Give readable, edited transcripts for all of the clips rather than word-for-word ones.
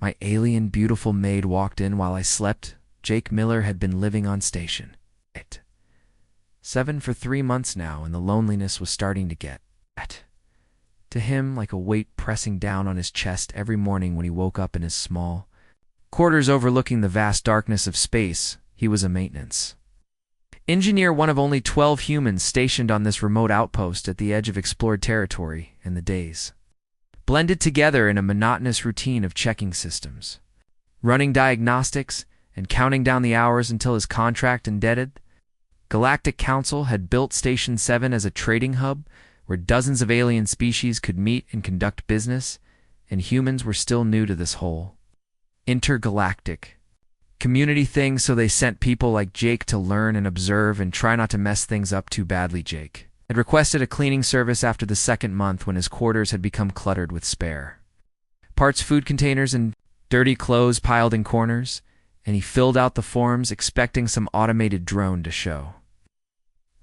My alien beautiful maid walked in while I slept. Jake Miller had been living on station 7 for 3 months now, and the loneliness was starting to get to him like a weight pressing down on his chest every morning when he woke up in his small quarters overlooking the vast darkness of space. He was a maintenance engineer, one of only 12 humans stationed on this remote outpost at the edge of explored territory, and the days blended together in a monotonous routine of checking systems, running diagnostics, and counting down the hours until his contract ended. Galactic Council had built Station 7 as a trading hub where dozens of alien species could meet and conduct business, and humans were still new to this whole intergalactic community thing, so they sent people like Jake to learn and observe and try not to mess things up too badly. Jake had requested a cleaning service after the second month when his quarters had become cluttered with spare parts, food containers, and dirty clothes piled in corners, and he filled out the forms expecting some automated drone to show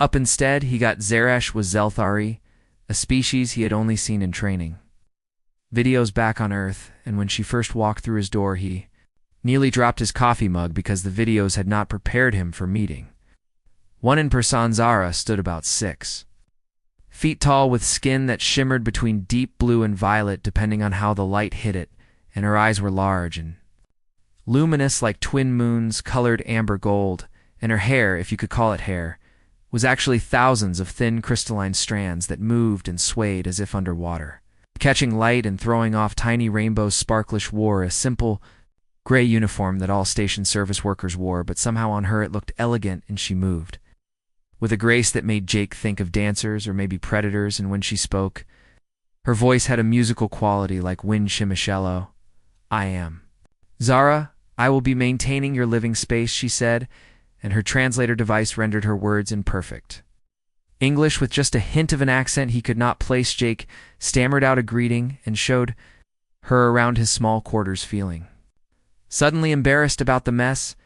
up. Instead, he got Zeresh Wazelthari, a species he had only seen in training videos back on Earth, and when she first walked through his door he nearly dropped his coffee mug because the videos had not prepared him for meeting one in person. Zara stood about 6 feet tall, with skin that shimmered between deep blue and violet depending on how the light hit it, and her eyes were large and luminous like twin moons colored amber gold, and her hair, if you could call it hair, was actually thousands of thin crystalline strands that moved and swayed as if underwater, catching light and throwing off tiny rainbows. Sparklish wore a simple gray uniform that all station service workers wore, but somehow on her it looked elegant, and she moved with a grace that made Jake think of dancers or maybe predators, and when she spoke, her voice had a musical quality like wind shimmishello. "I am Zara. I will be maintaining your living space," she said, and her translator device rendered her words in perfect English with just a hint of an accent he could not place. Jake stammered out a greeting and showed her around his small quarters, feeling suddenly embarrassed about the mess,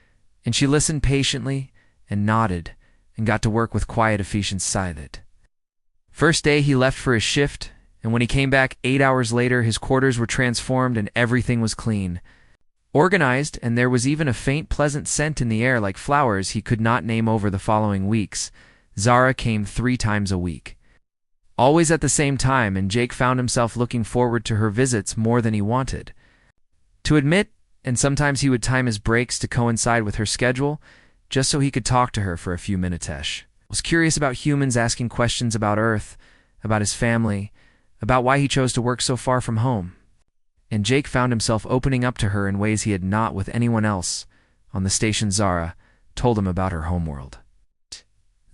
and she listened patiently and nodded and got to work with quiet efficiency. That first day he left for his shift, and when he came back 8 hours later, his quarters were transformed and everything was clean, organized, and there was even a faint pleasant scent in the air like flowers he could not name. Over the following weeks, Zara came 3 times a week, always at the same time, and Jake found himself looking forward to her visits more than he wanted to admit, and sometimes he would time his breaks to coincide with her schedule just so he could talk to her for a few minutes. Was curious about humans, asking questions about Earth, about his family, about why he chose to work so far from home. And Jake found himself opening up to her in ways he had not with anyone else on the station. Zara told him about her homeworld,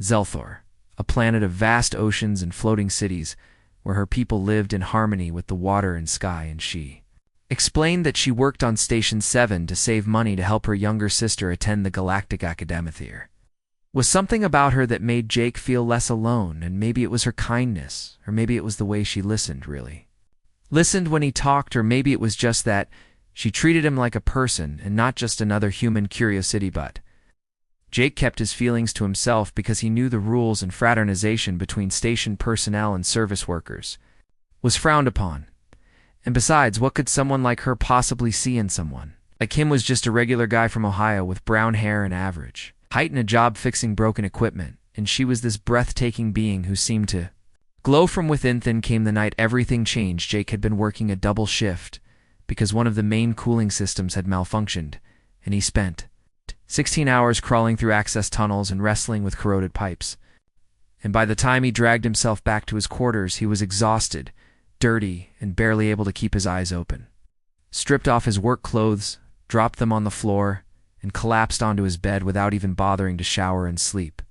Zelthor, a planet of vast oceans and floating cities where her people lived in harmony with the water and sky, and she explained that she worked on Station 7 to save money to help her younger sister attend the Galacticadventure. Was something about her that made Jake feel less alone, and maybe it was her kindness, or maybe it was the way she listened, really listened when he talked, or maybe it was just that she treated him like a person and not just another human curiosity. But Jake kept his feelings to himself because he knew the rules, and fraternization between station personnel and service workers was frowned upon. And besides, what could someone like her possibly see in someone like him? Was just a regular guy from Ohio with brown hair and average height and a job fixing broken equipment, and she was this breathtaking being who seemed to glow from within. Then came the night everything changed. Jake had been working a double shift because one of the main cooling systems had malfunctioned, and he spent 16 hours crawling through access tunnels and wrestling with corroded pipes. And by the time he dragged himself back to his quarters, he was exhausted, dirty, and barely able to keep his eyes open. Stripped off his work clothes, dropped them on the floor, and collapsed onto his bed without even bothering to shower and sleep.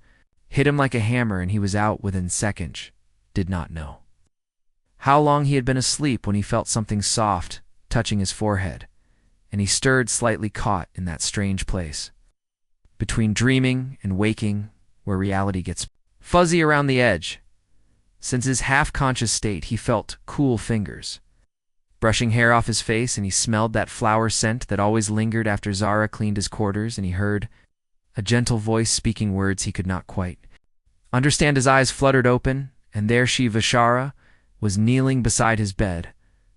Hit him like a hammer, and he was out within seconds. Did not know how long he had been asleep when he felt something soft touching his forehead, and he stirred, slightly caught in that strange place between dreaming and waking where reality gets fuzzy around the edge. Since his half-conscious state, he felt cool fingers brushing hair off his face, and he smelled that flower scent that always lingered after Zara cleaned his quarters, and he heard a gentle voice speaking words he could not quite understand. His eyes fluttered open, and there she, Vishara, was kneeling beside his bed,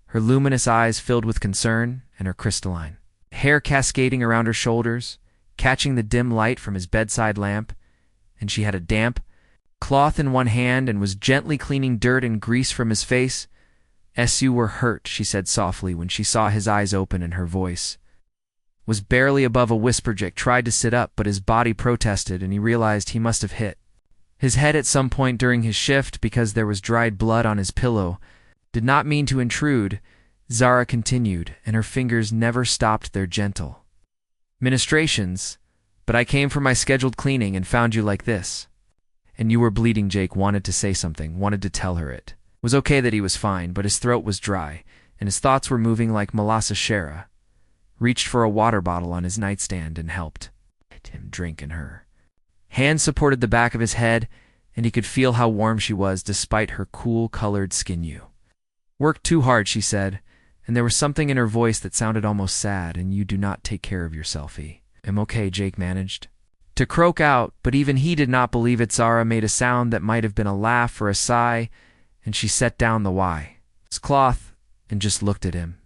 her luminous eyes filled with concern, and her crystalline hair cascading around her shoulders, catching the dim light from his bedside lamp, and she had a damp cloth in one hand and was gently cleaning dirt and grease from his face. "You were hurt," she said softly when she saw his eyes open, and her voice was barely above a whisper. Jake tried to sit up, but his body protested, and he realized he must have hit his head at some point during his shift because there was dried blood on his pillow. "Did not mean to intrude," Zara continued, and her fingers never stopped their gentle ministrations, "but I came for my scheduled cleaning and found you like this." "And you were bleeding." Jake wanted to say something, wanted to tell her it was okay that he was fine, but his throat was dry, and his thoughts were moving like molasses. Shara reached for a water bottle on his nightstand and helped him drink, and her hand supported the back of his head, and he could feel how warm she was despite her cool-colored skin. "You worked too hard," she said, and there was something in her voice that sounded almost sad. "And you do not take care of yourself." "I'm okay," Jake managed to croak out, but even he did not believe it. Zara made a sound that might have been a laugh or a sigh, and she set down the cloth and just looked at him.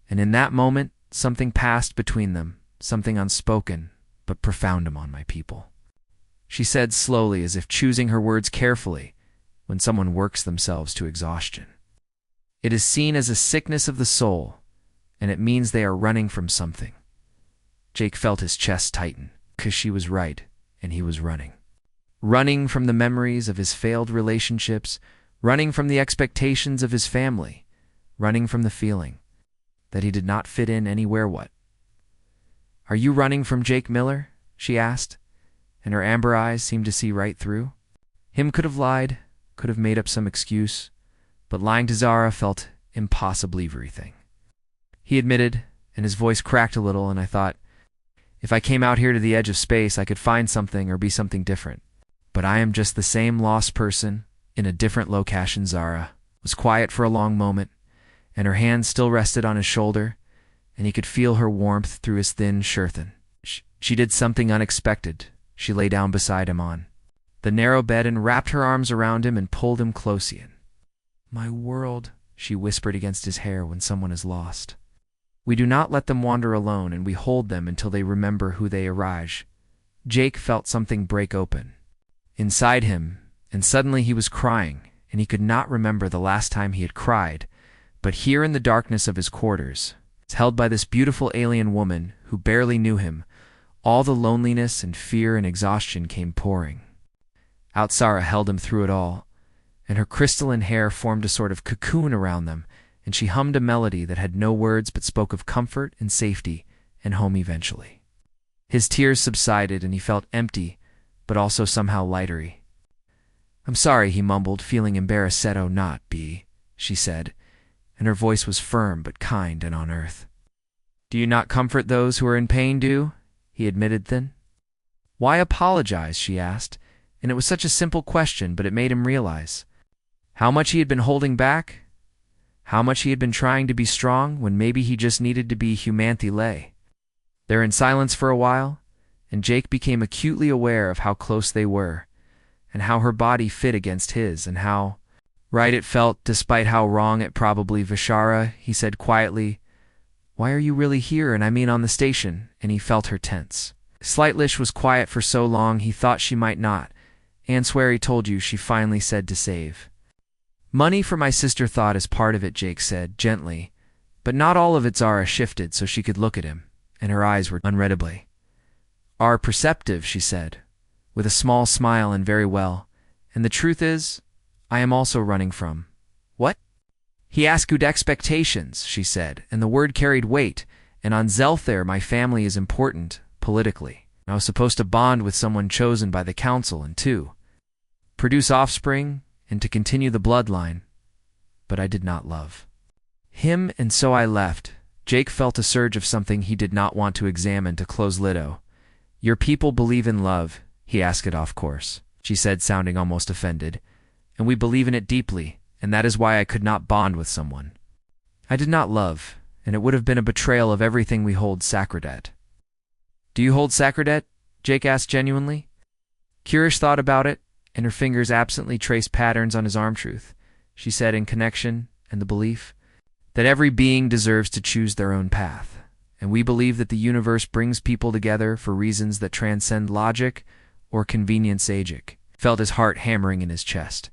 And in that moment, something passed between them, something unspoken but profound. "Among my people," she said slowly, as if choosing her words carefully. "When someone works themselves to exhaustion, it is seen as a sickness of the soul, and it means they are running from something." Jake felt his chest tighten, because she was right, and he was running. Running from the memories of his failed relationships, running from the expectations of his family, running from the feeling that he did not fit in anywhere. "What are you running from, Jake Miller?" she asked, and her amber eyes seemed to see right through him. Could have lied, could have made up some excuse, but lying to Zara felt impossibly everything. He admitted, and his voice cracked a little, and I thought, if I came out here to the edge of space, I could find something or be something different. But I am just the same lost person in a different location. Zara was quiet for a long moment, and her hand still rested on his shoulder, and he could feel her warmth through his thin shirthan. She did something unexpected. She lay down beside him on the narrow bed and wrapped her arms around him and pulled him close in. "My world," she whispered against his hair. "When someone is lost, we do not let them wander alone, and we hold them until they remember who they arise." Jake felt something break open inside him, and suddenly he was crying, and he could not remember the last time he had cried. But here in the darkness of his quarters, held by this beautiful alien woman who barely knew him, all the loneliness and fear and exhaustion came pouring out. Zara held him through it all, and her crystalline hair formed a sort of cocoon around them, and she hummed a melody that had no words but spoke of comfort and safety and home eventually. His tears subsided, and he felt empty, but also somehow lightery. "I'm sorry," he mumbled, feeling embarrassed. "Oh, not be," she said, and her voice was firm but kind and on earth. "Do you not comfort those who are in pain, do?" he admitted then. "Why apologize?" she asked, and it was such a simple question, but it made him realize how much he had been holding back, how much he had been trying to be strong when maybe he just needed to be humanity. They're in silence for a while, and Jake became acutely aware of how close they were, and how her body fit against his, and how right it felt despite how wrong it probably. "Vishara," he said quietly, "why are you really here, and I mean on the station?" And he felt her tense. Slightlish was quiet for so long he thought she might not answer. "He told you," she finally said, "to save money for my sister." "Thought is part of it," Jake said gently, "but not all of it." Zara shifted so she could look at him, and her eyes were unreadably are perceptive, she said, with a small smile. "And very well. And the truth is, I am also running from—" "What?" he asked. "Good expectations," she said, and the word carried weight. "And on Zelther, my family is important, politically. I was supposed to bond with someone chosen by the council and to produce offspring and to continue the bloodline, but I did not love him, and so I left." Jake felt a surge of something he did not want to examine to close Lido. "Your people believe in love?" he asked it off course, she said, sounding almost offended. "And we believe in it deeply, and that is why I could not bond with someone I did not love, and it would have been a betrayal of everything we hold sacred." "Do you hold sacred?" Jake asked genuinely. Curish thought about it, and her fingers absently traced patterns on his arm. "Truth," she said, "in connection and the belief." that every being deserves to choose their own path, and we believe that the universe brings people together for reasons that transcend logic or convenience. Agic felt his heart hammering in his chest.